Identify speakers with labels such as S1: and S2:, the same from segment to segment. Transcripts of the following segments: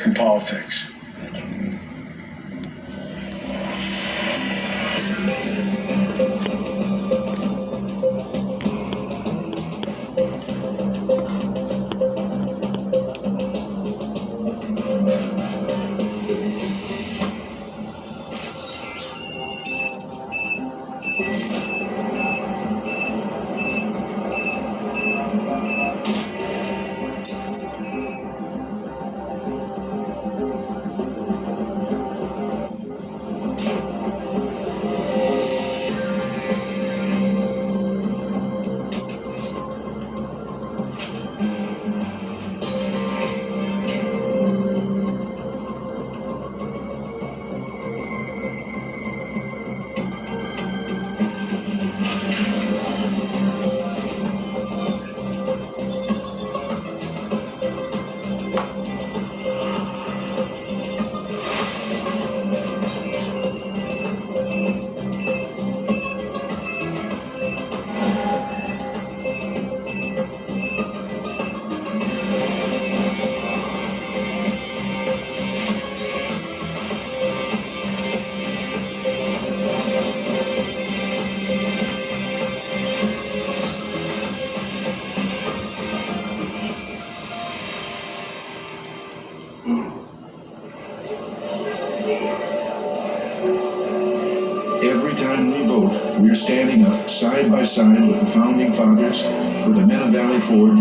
S1: American politics.
S2: Every time we vote, we're standing up side by side with the founding fathers, with the men of Valley Forge,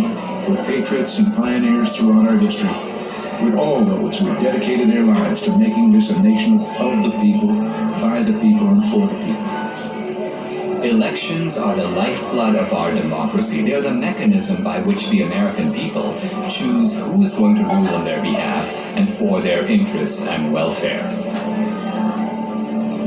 S2: with patriots and pioneers throughout our history, with all those who have dedicated their lives to making this a nation of the people, by the people, and for the people.
S3: Elections are the lifeblood of our democracy. They're the mechanism by which the American people choose who is going to rule on their behalf and for their interests and welfare.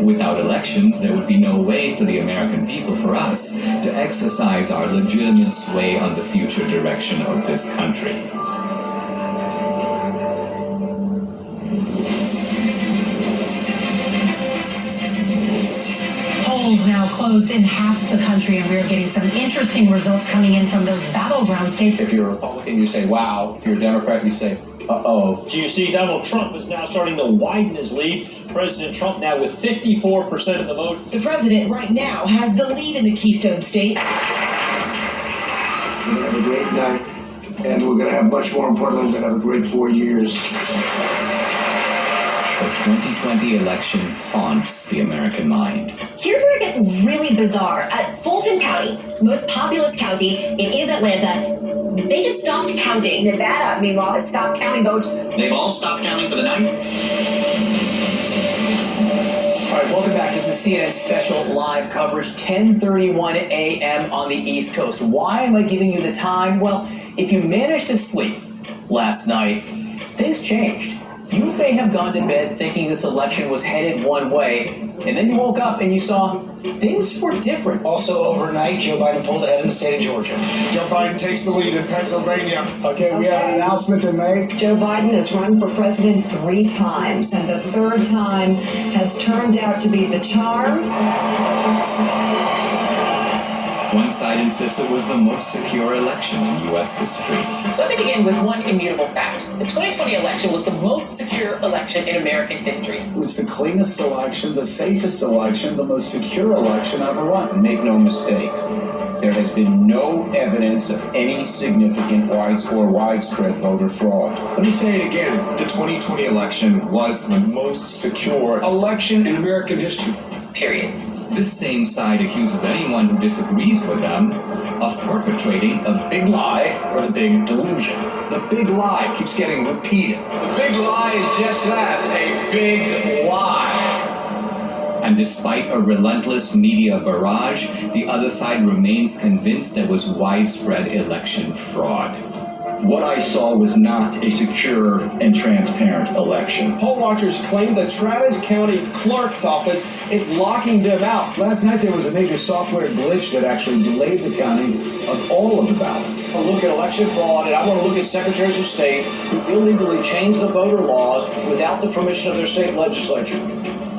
S3: Without elections, there would be no way for the American people, for us, to exercise our legitimate sway on the future direction of this country.
S4: Polls now closed in half the country, and we're getting some interesting results coming in from those battleground states.
S5: If you're a Republican, you say, wow. If you're a Democrat, you say, uh-oh.
S6: So you see, Donald Trump is now starting to widen his lead. President Trump now with 54% of the vote.
S7: The president right now has the lead in the Keystone State.
S2: We're going to have a great night, and we're going to have, much more importantly, we're going to have a great 4 years.
S3: The 2020 election haunts the American mind.
S8: Here's where it gets really bizarre. Fulton County, most populous county, it is Atlanta. They just stopped counting. Nevada, meanwhile, has stopped counting votes.
S9: They've all stopped counting for the night.
S10: All right, welcome back. This is CNN special live coverage, 10:31 a.m. on the East Coast. Why am I giving you the time? Well, if you managed to sleep last night, things changed. You may have gone to bed thinking this election was headed one way, and then you woke up and you saw things were different.
S1: Also overnight, Joe Biden pulled ahead in the state of Georgia. Joe Biden takes the lead in Pennsylvania.
S11: Okay, we have an announcement to make.
S12: Joe Biden has run for president 3 times, and the third time has turned out to be the charm.
S3: One side insists it was the most secure election in U.S. history.
S7: Let me begin with one immutable fact. The 2020 election was the most secure election in American history.
S11: It was the cleanest election, the safest election, the most secure election ever run.
S9: Make no mistake, there has been no evidence of any significant widespread voter fraud.
S1: Let me say it again.
S9: The 2020 election was the most secure
S1: Election in American history.
S7: Period.
S3: This same side accuses anyone who disagrees with them of perpetrating a big lie or the big delusion. The big lie keeps getting repeated.
S1: The big lie is just that, a big lie.
S3: And despite a relentless media barrage, the other side remains convinced there was widespread election fraud.
S9: What I saw was not a secure and transparent election.
S6: Poll watchers claim the Travis County Clerk's Office is locking them out.
S11: Last night there was a major software glitch that actually delayed the counting of all of the ballots.
S6: To look at election fraud, and I want to look at secretaries of state who illegally changed the voter laws without the permission of their state legislature.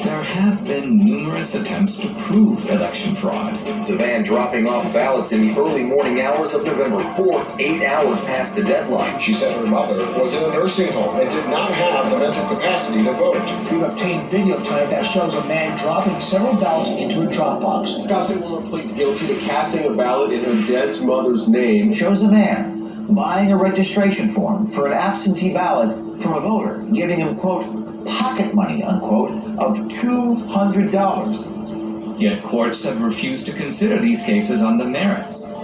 S3: there have been numerous attempts to prove election fraud.
S13: The van dropping off ballots in the early morning hours of November 4th, 8 hours past the deadline.
S1: She said her mother was in a nursing home and did not have the mental capacity to vote.
S14: We've obtained video tonight that shows a man dropping several ballots into a drop box.
S15: Scottsdale woman pleads guilty to casting a ballot in her dead mother's name.
S16: Shows a man buying a registration form for an absentee ballot from a voter, giving him, quote, pocket money, unquote, of $200.
S3: Yet courts have refused to consider these cases on the merits.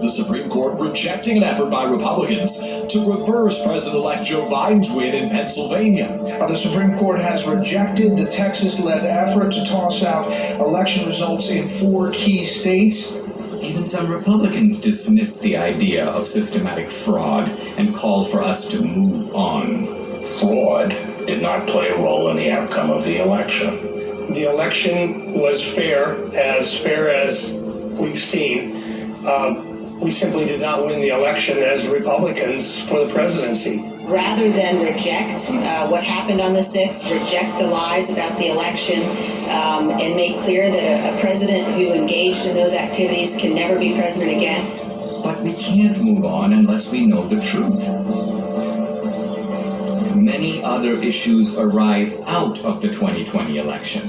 S17: The Supreme Court rejecting an effort by Republicans to reverse President-elect Joe Biden's win in Pennsylvania.
S11: The Supreme Court has rejected the Texas-led effort to toss out election results in 4 key states.
S3: Even some Republicans dismiss the idea of systematic fraud and call for us to move on.
S18: Fraud did not play a role in the outcome of the election.
S14: The election was fair as we've seen. We simply did not win the election as Republicans for the presidency.
S19: Rather than reject what happened on the 6th, reject the lies about the election, and make clear that a president who engaged in those activities can never be president again.
S3: But we can't move on unless we know the truth. Many other issues arise out of the 2020 election.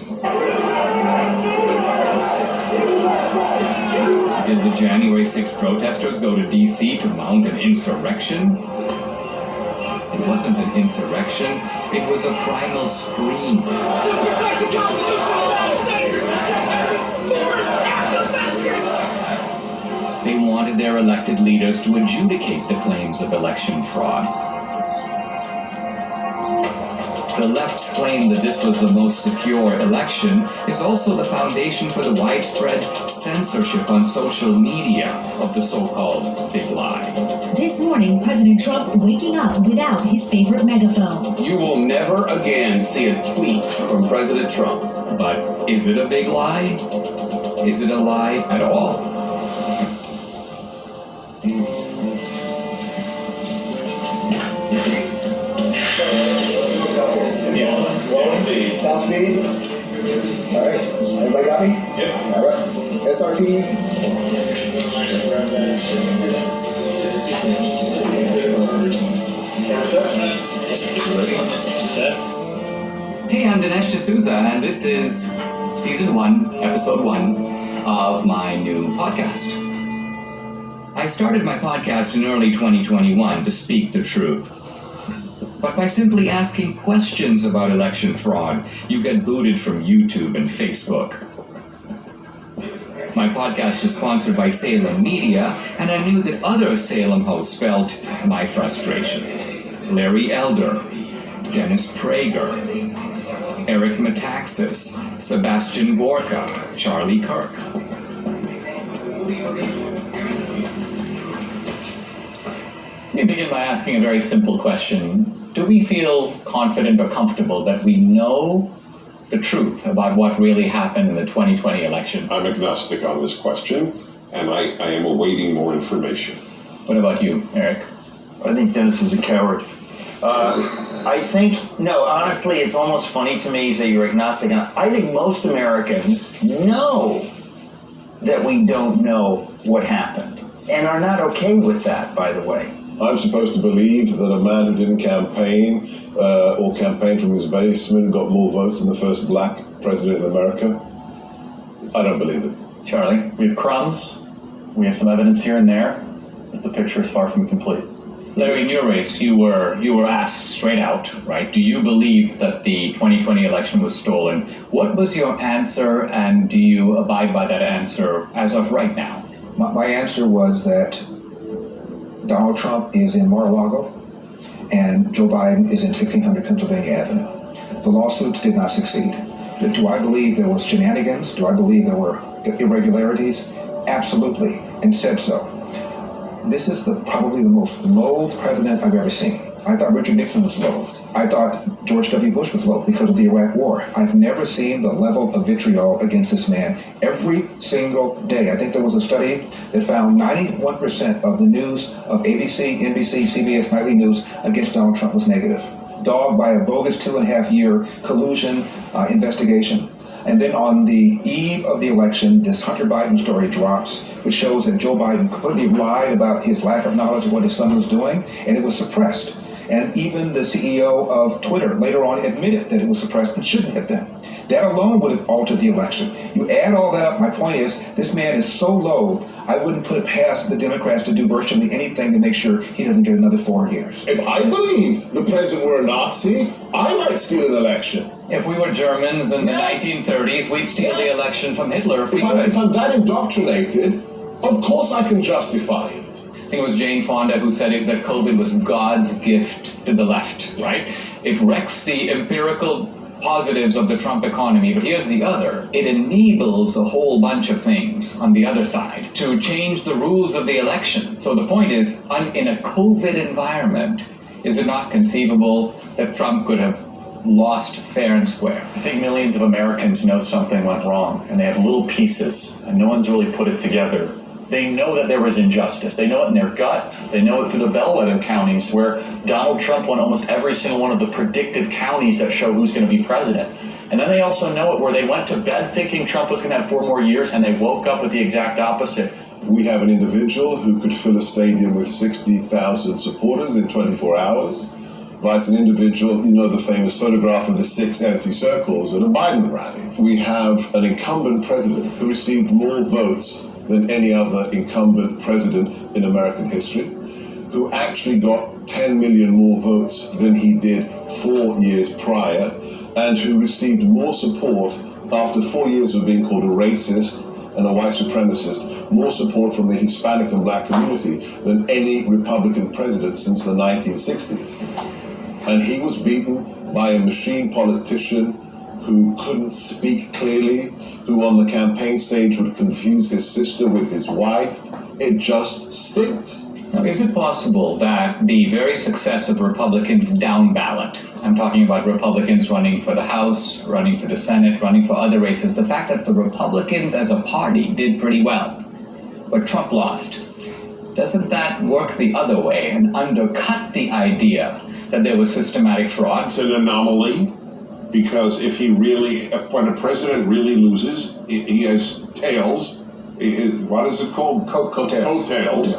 S3: Did the January 6th protesters go to D.C. to mount an insurrection? It wasn't an insurrection, it was a primal scream.
S20: To protect the Constitution of the United States!
S3: They wanted their elected leaders to adjudicate the claims of election fraud. The left's claim that this was the most secure election is also the foundation for the widespread censorship on social media of the so-called big lie.
S21: This morning, President Trump waking up without his favorite megaphone.
S5: You will never again see a tweet from President Trump.
S3: But is it a big lie? Is it a lie at all?
S11: South speed. All right. Everybody got me?
S3: Yep.
S11: All right. SRP.
S3: Hey, I'm Dinesh D'Souza, and this is Season 1, Episode 1 of my new podcast. I started my podcast in early 2021 to speak the truth. But by simply asking questions about election fraud, you get booted from YouTube and Facebook. My podcast is sponsored by Salem Media, and I knew that other Salem hosts felt my frustration. Larry Elder, Dennis Prager, Eric Metaxas, Sebastian Gorka, Charlie Kirk.
S22: Let me begin by asking a very simple question. Do we feel confident or comfortable that we know the truth about what really happened in the 2020 election?
S23: I'm agnostic on this question, and I am awaiting more information.
S22: What about you, Eric?
S16: I think Dennis is a coward. I think, no, honestly, it's almost funny to me that you're agnostic. I think most Americans know that we don't know what happened and are not okay with that, by the way.
S23: I'm supposed to believe that a man who didn't campaign or campaign from his basement got more votes than the first black president in America? I don't believe it.
S22: Charlie?
S24: We have crumbs. We have some evidence here and there, but the picture is far from complete.
S22: Larry, in your race, you were asked straight out, right? Do you believe that the 2020 election was stolen? What was your answer, and do you abide by that answer as of right now?
S25: My answer was that Donald Trump is in Mar-a-Lago and Joe Biden is in 1600 Pennsylvania Avenue. The lawsuits did not succeed. Do I believe there was shenanigans? Do I believe there were irregularities? Absolutely, and said so. This is probably the most loathed president I've ever seen. I thought Richard Nixon was loathed. I thought George W. Bush was loathed because of the Iraq War. I've never seen the level of vitriol against this man every single day. I think there was a study that found 91% of the news of ABC, NBC, CBS nightly news against Donald Trump was negative. dogged by a bogus 2.5-year collusion investigation. And then on the eve of the election, this Hunter Biden story drops, which shows that Joe Biden completely lied about his lack of knowledge of what his son was doing, and it was suppressed. And even the CEO of Twitter later on admitted that it was suppressed and shouldn't have been. That alone would have altered the election. You add all that up, my point is, this man is so low, I wouldn't put it past the Democrats to do virtually anything to make sure he doesn't get another 4 years.
S23: If I believed the president were a Nazi, I might steal an election.
S22: If we were Germans in the 1930s, we'd steal the election from Hitler if we could.
S23: If I'm that indoctrinated, of course I can justify it.
S22: I think it was Jane Fonda who said that COVID was God's gift to the left, right? It wrecks the empirical positives of the Trump economy, but here's the other. It enables a whole bunch of things on the other side to change the rules of the election. So the point is, in a COVID environment, is it not conceivable that Trump could have lost fair and square?
S24: I think millions of Americans know something went wrong, and they have little pieces, and no one's really put it together. They know that there was injustice. They know it in their gut. They know it through the bellwether counties where Donald Trump won almost every single one of the predictive counties that show who's going to be president. And then they also know it where they went to bed thinking Trump was going to have 4 more years, and they woke up with the exact opposite.
S23: We have an individual who could fill a stadium with 60,000 supporters in 24 hours. Vice an individual, you know the famous photograph of the 6 empty circles at a Biden rally. We have an incumbent president who received more votes than any other incumbent president in American history, who actually got 10 million more votes than he did 4 years prior, and who received more support after 4 years of being called a racist and a white supremacist, more support from the Hispanic and black community than any Republican president since the 1960s. And he was beaten by a machine politician who couldn't speak clearly, who on the campaign stage would confuse his sister with his wife. It just stinks.
S22: Now, is it possible that the very success of Republicans down ballot, I'm talking about Republicans running for the House, running for the Senate, running for other races, the fact that the Republicans as a party did pretty well, but Trump lost, doesn't that work the other way and undercut the idea that there was systematic fraud?
S18: It's an anomaly, because if he really, when a president really loses, he has tails. What is it called?
S25: Coattails.
S18: Coattails.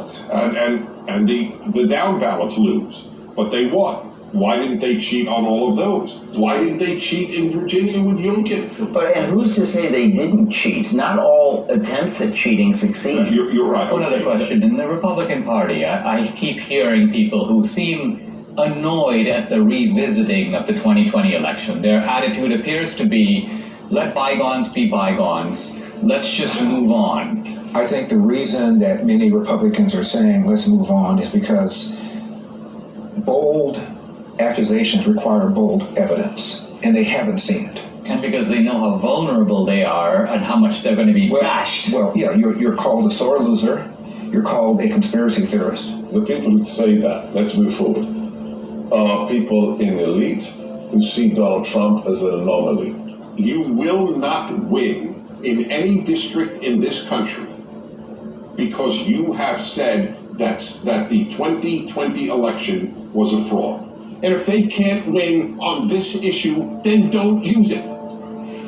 S18: And the down ballots lose. But they won. Why didn't they cheat on all of those? Why didn't they cheat in Virginia with Youngkin?
S16: And who's to say they didn't cheat? Not all attempts at cheating succeed.
S18: You're right.
S22: Another question. In the Republican Party, I keep hearing people who seem annoyed at the revisiting of the 2020 election. Their attitude appears to be, let bygones be bygones. Let's just move on.
S25: I think the reason that many Republicans are saying let's move on is because bold accusations require bold evidence, and they haven't seen it.
S22: And because they know how vulnerable they are and how much they're going to be bashed.
S25: Well, yeah, you're called a sore loser. You're called a conspiracy theorist.
S23: The people who say that, let's move forward, are people in the elite who see Donald Trump as an anomaly.
S18: You will not win in any district in this country because you have said that the 2020 election was a fraud. And if they can't win on this issue, then don't use it.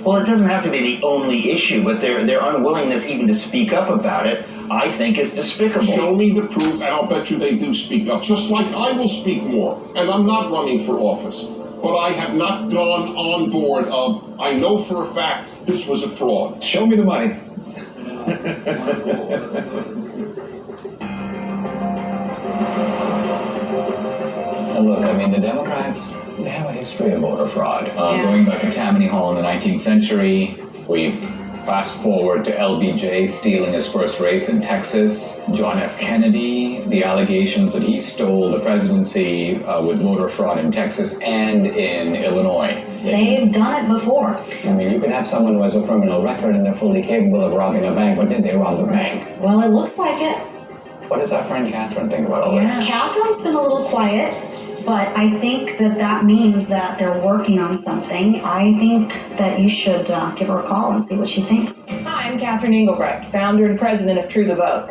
S16: Well, it doesn't have to be the only issue, but their unwillingness even to speak up about it, I think, is despicable.
S18: Show me the proof, and I'll bet you they do speak up, just like I will speak more. And I'm not running for office. But I have not gone on board of, I know for a fact this was a fraud.
S25: Show me the money.
S3: Look, I mean, the Democrats, they have a history of voter fraud. Going back to Tammany Hall in the 19th century, we've fast forward to LBJ stealing his first race in Texas, John F. Kennedy, the allegations that he stole the presidency with voter fraud in Texas and in Illinois.
S21: They've done it before.
S3: I mean, you can have someone who has a criminal record and they're fully capable of robbing a bank, but did they rob the bank?
S21: Well, it looks like it.
S3: What does our friend Catherine think about all this?
S21: Catherine's been a little quiet, but I think that means that they're working on something. I think that you should give her a call and see what she thinks.
S2: Hi, I'm Catherine Engelbrecht, founder and president of True the Vote.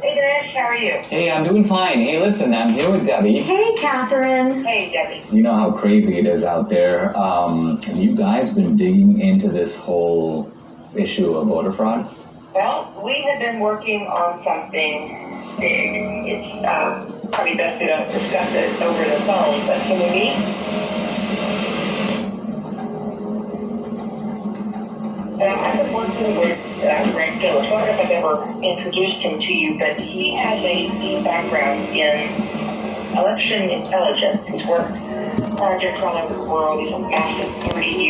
S4: Hey Dinesh, how are you? you?
S3: Hey, I'm doing fine. Hey, listen, I'm here with Debbie.
S21: Hey, Catherine.
S4: Hey, Debbie.
S3: You know how crazy it is out there. Have you guys been digging into this whole issue of voter fraud?
S4: Well, we have been working on something big. It's probably best we don't discuss it over the phone, but can we meet? I've been working with Greg Phillips. I don't know if I've ever introduced him to you, but he has a deep background in election intelligence. He's worked projects all over the world. He's a massive 30-year